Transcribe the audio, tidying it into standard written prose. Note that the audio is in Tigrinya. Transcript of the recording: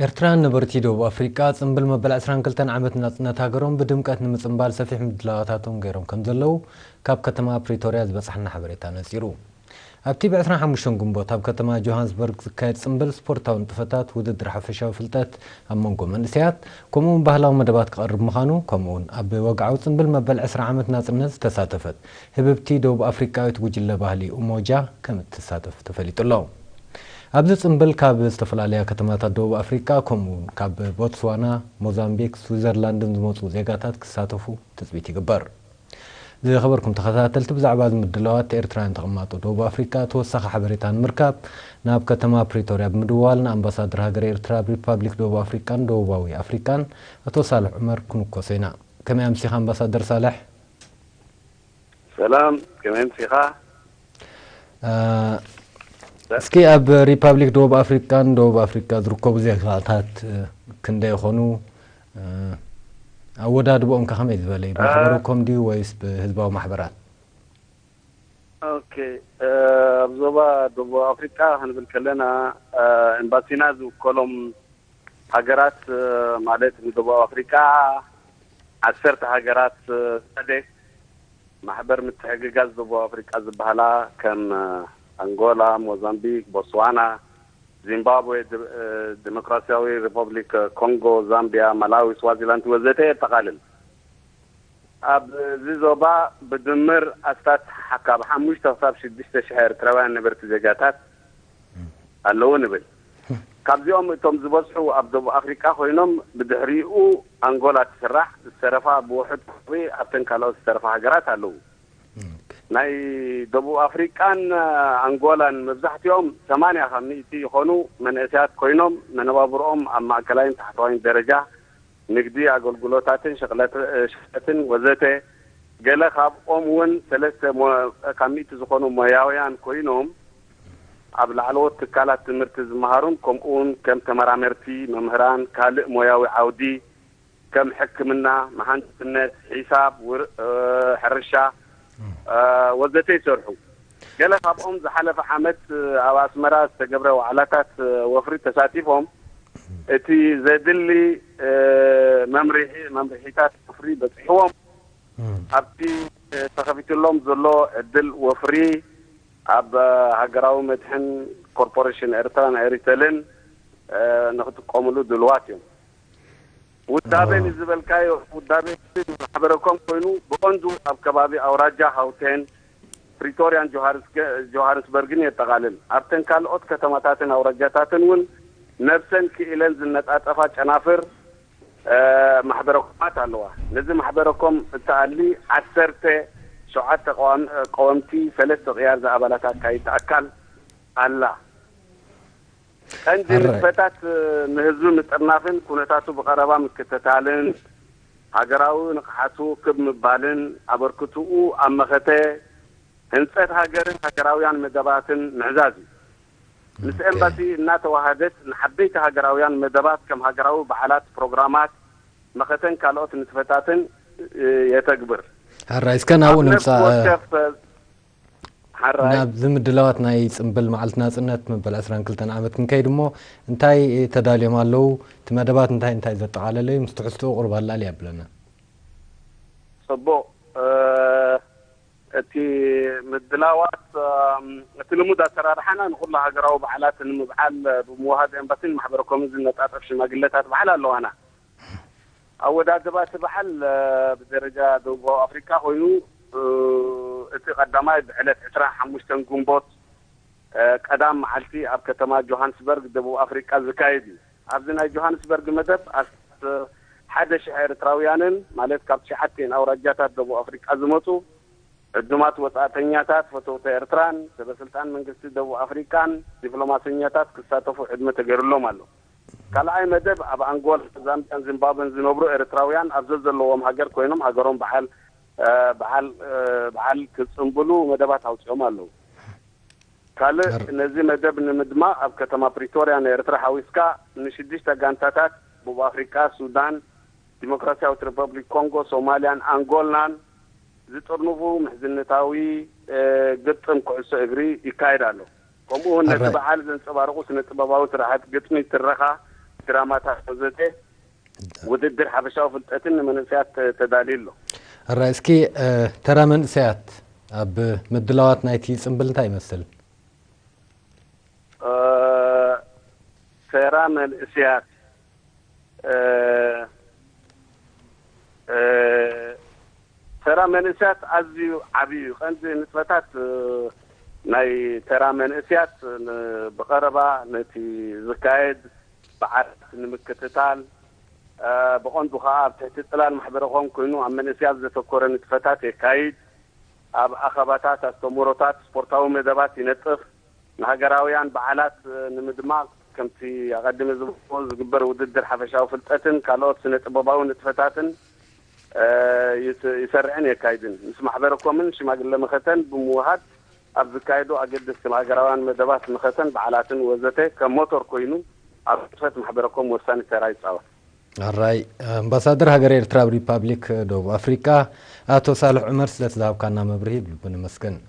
ኤርትራን ነበርቲ ደቡብ አፍሪካ ጽምብል መበል 12 ዓመት ናጽነት ሃገሮም ብድምቀት ንምጽምባል ሰፊሕ ምድላዋታቶም ገይሮም ከም ዘለው ካብ ከተማ ፕሪቶሪያ ዝበጽሕና ሓበሬታ ነጺሩ ኣብቲ ብ25 ግንቦት ኣብ ከተማ ጆሃንስበርግ ዝካየድ ጽምብል ስፖርታዊ ንጥፈታት ውድድር ሓፈሻዊ ፍልጠት ኣብ መንጎ መንእሰያት ከምኡውን ባህላዊ መደባት ክቐርብ ምዃኑ ከምኡውን ኣብ ወግዓዊ ጽምብል መበል 20 ዓመት ናጽነት ዝተሳተፈት ህብብቲ ደቡብ አፍሪካዊት ጉጅለ ባህሊ ኡሞጃ ከም እትሳተፍ ተፈሊጡ ኣሎ ኣብዚ ጽምብል ካብ ዝተፈላለያ ከተማታት ደቡብ አፍሪካ ከምኡውን ካብ ቦትስዋና፣ ሞዛምቢክ፣ ስዊዘርላንድን ዝመጹ ዜጋታት ክሳተፉ ትጽቢት ይግበር ዝኸበርኩም ተኸታተልቲ ብዛዕባ ዝምድላዋት ኤርትራውያን ተቐማጡ ደቡብ አፍሪካ ተወሳኺ ሓበሬታ ንምርካብ ናብ ከተማ ፕሪቶሪያ ብምድዋል ንኣምባሳደር ሃገር ኤርትራ ሪፓብሊክ ደቡብ አፍሪካን ደቡባዊ አፍሪካን አቶ ሳልሕ ዑመር ክንኮሶ ኢና ከመይ ኣምሲኻ ኣምባሳደር ሳልሕ ሰላም ከመይ ኣምሲኻ እስኪ ኣብ ሪፓብሊክ ደቡብ አፍሪካን ደቡብ አፍሪካ ዝርከቡ ዜጋታት ክንደይ ይኾኑ ኣወዳድቦኦም ከመይ ዝበለ እዩ ማሕበረኩም ድዩ ወይስ ብህዝባዊ ማሕበራት ኦኬ ኣብ ዞባ ደቡብ አፍሪካ ክንብል ከለና ኤምባሲና ዝውከሎም ሃገራት ማለት ንደቡብ አፍሪካ 10 ሃገራት ሰደት ማሕበር ምትሕግጋዝ ደቡብ አፍሪካ ዝበሃላ ከም አንጎላ፣ ሞዛምቢክ፣ ቦትስዋና፣ ዚምባብዌ፣ ዲሞክራሲያዊ ሪፐብሊክ ኮንጎ፣ ዛምቢያ፣ ማላዊ፣ ስዋዚላንድ ወዘተ የጠቃልል ኣብ ዞባ ብድምር ኣስታት ሓካብ 5 ክሳብ 6,000 ኤርትራውያን ነበርቲ ዜጋታት ኣለዎ ንብል ካብዚኦም እቶም ዝበዝሑ ኣብ ደቡብ አፍሪካ ኮይኖም ብድሕሪኡ አንጎላ ትስራሕ ዝተረፋ ብውሕድ ቁጥሪ ኣብተን ካልኦት ዝተረፋ ሃገራት ኣለዉ ናይ ደቡብ አፍሪካን አንጎላን መብዛሕትኦም 80% ይኾኑ መንእሰያት ኮይኖም መነባብሮኦም ኣብ ማእከላይን ታሕተዋይን ደረጃ ንግዲ ኣገልግሎታትን ሸቀጥን ወዘተ ገለ ካብኦም እውን 3% ዝኾኑ ሞያውያን ኮይኖም ኣብ ላዕለዎት ትካላት ትምህርቲ ዝመሃሩን ከምኡውን ከም ተመራመርቲ መምህራን ካልእ ሞያዊ ዓውዲ ከም ሕክምና መሃንድስነት ሒሳብ ሕርሻ ወዘተ ይሰርሑ ገለ ካብኦም ዝሓለፈ ዓመት ኣብ ኣስመራ ዝተገብረ ዋዕላታት ወፍሪ ተሳቲፎም እቲ ዘድሊ መምርሒታት ወፍሪ በፅሕዎም ኣብቲ ተኸፊትሎም ዘሎ ዕድል ወፍሪ ኣብ ሃገራዊ መድሕን ኮርፖሬሽን ኤርትራን ኤሪተልን ንኽጥቀምሉ ድልዋት እዮም ውዳቤ ንዝበልካዮ ውዳቤ ማሕበረኩም ኮይኑ ብቆንዱ ኣብ ከባቢ ኣውራጃ ሃውቴን ፕሪቶሪያን ጆሃንስበርግን የጠቃልል ኣብተን ካልኦት ከተማታትን ኣውራጃታትን እውን ነፍሰን ክኢለን ዝነጣጠፋ ጨናፍር ማሕበረኩማት ኣለዋ ነዚ ማሕበረኩም እተኣሊ 17 ቀወምቲ 3 ቅያር ዝኣባላት ኣካይድ ኣካል ኣላ እንጂ ንፈታት ንህዝብ ምጥርናፍን ኩነታቱ ብቀረባ ምክትታልን ሃገራዊ ንቅሓቱ ክብ ምባልን ኣበርክትኡ ኣብ መኸተ ህንፀት ሃገርን ሃገራውያን መደባትን ምዕዛዝ ምስ ኤምባሲ እናተዋሃደት ንሓበይቲ ሃገራውያን መደባት ከም ሃገራዊ በዓላት ፕሮግራማት መኸተን ካልኦት ንጥፈታትን የተግብር ሓራይ እስከ ናብኡ ንምፃእ ናብ ዝምድላዋት ናይ ጽምብል መዓልቲ ናጽነት መበል 12 ዓመት ክንከይድ እሞ እንታይ ተዳልዮም ኣለዉ እቲ መደባት እንታይ ዘጠቃለለ እዩ ምስ ትሕዝትኡ ቁርብ ኣላልያ ብለና ጽቡቕ እቲ ምድላዋት እቲ ልሙድ ኣሰራርሓና ንኩሉ ሃገራዊ በዓላት ንምብዓል ብምውሃድ ኤምባሲን ማሕበረኮምን ዝነጣጠፍ ሽማግለታት በዓል ኣለዋና ኣወዳድባ እቲ በዓል ብደረጃ ደቡብ አፍሪካ ኮይኑ እቲ ቀዳማይ ብዕለት 25 ግንቦት ቀዳም መዓልቲ ኣብ ከተማ ጆሃንስበርግ ደቡብ አፍሪካ ዝካየድ እዩ ኣብዚ ናይ ጆሃንስበርግ መደብ 1,000 ኤርትራውያንን ማለት ካብ 9 ኣውራጃታት ደቡብ አፍሪካ ዝመፁ ዕዱማት ወጻእተኛታት ፈተውተ ኤርትራን ሰበስልጣን መንግስቲ ደቡብ አፍሪካን ዲፕሎማስኛታት ክሳተፉ ዕድመ ተገይሩሎም ኣሎ ካልኣይ መደብ ኣብ አንጎላ ዛምቢያን ዚምባብዌን ዝነብሩ ኤርትራውያን ኣብ ዘለዎም ሃገር ኮይኖም ሃገሮም በዓል ክጽምብሉ መደባት ኣውፅኦም ኣለዉ ካልእ ነዚ መደብ ንምድማ ኣብ ከተማ ፕሪቶሪያ ንኤርትራ ሓዊስካ ንሽዱሽተ ጋንታታት ደቡብ አፍሪካ ሱዳን ዲሞክራሲያዊት ሪፐብሊክ ኮንጎ ሶማልያን አንጎላን ዝጥርንፉ ምሕዝነታዊ ግጥም ኩዕሶ እግሪ ይካየድ ኣሎ ከምኡ ነዚ በዓል ዘንጸባርቁ ስነ ጥበባዊ ስርዓት ግጥሚ ትረኻ درامات وزته وددر حبشاو فلتاتن منسيات تداليلو الرئيسكي ترى منسيات اب مدلوات نايتي صنبل تاع يمثل ترى منسيات ترى منسيات ازيو عبيو خنز نسبتات ناي ترى منسيات بقربه نتي زكايد بعد نمكتتال بقون بخاب تحت الطلال محبرهم كونوا عم منسيات ذكر نتفتات يكايد اب اخباتات استمرتات سبورتاو مدبات ينطف نهاجراويان بعالات نمدماق كمتي اقدم زبوز زغبر وددر حفشاو فلطتن كالوت سنطبباو نتفتاتن يسرعن يكايدن مس محبركم من شماغله مختن بموهات اب زكايدو اقدس كلاغراوان مدبات مختن بعالاتن وزته كموتور كوينو اب فت محبركم وسان تراي صاوا الراي امباسادر هاجر إيرترا ريبابليك دوب افريكا اتو صالح عمر سلت ذهب كان مبرهي بلبن مسكن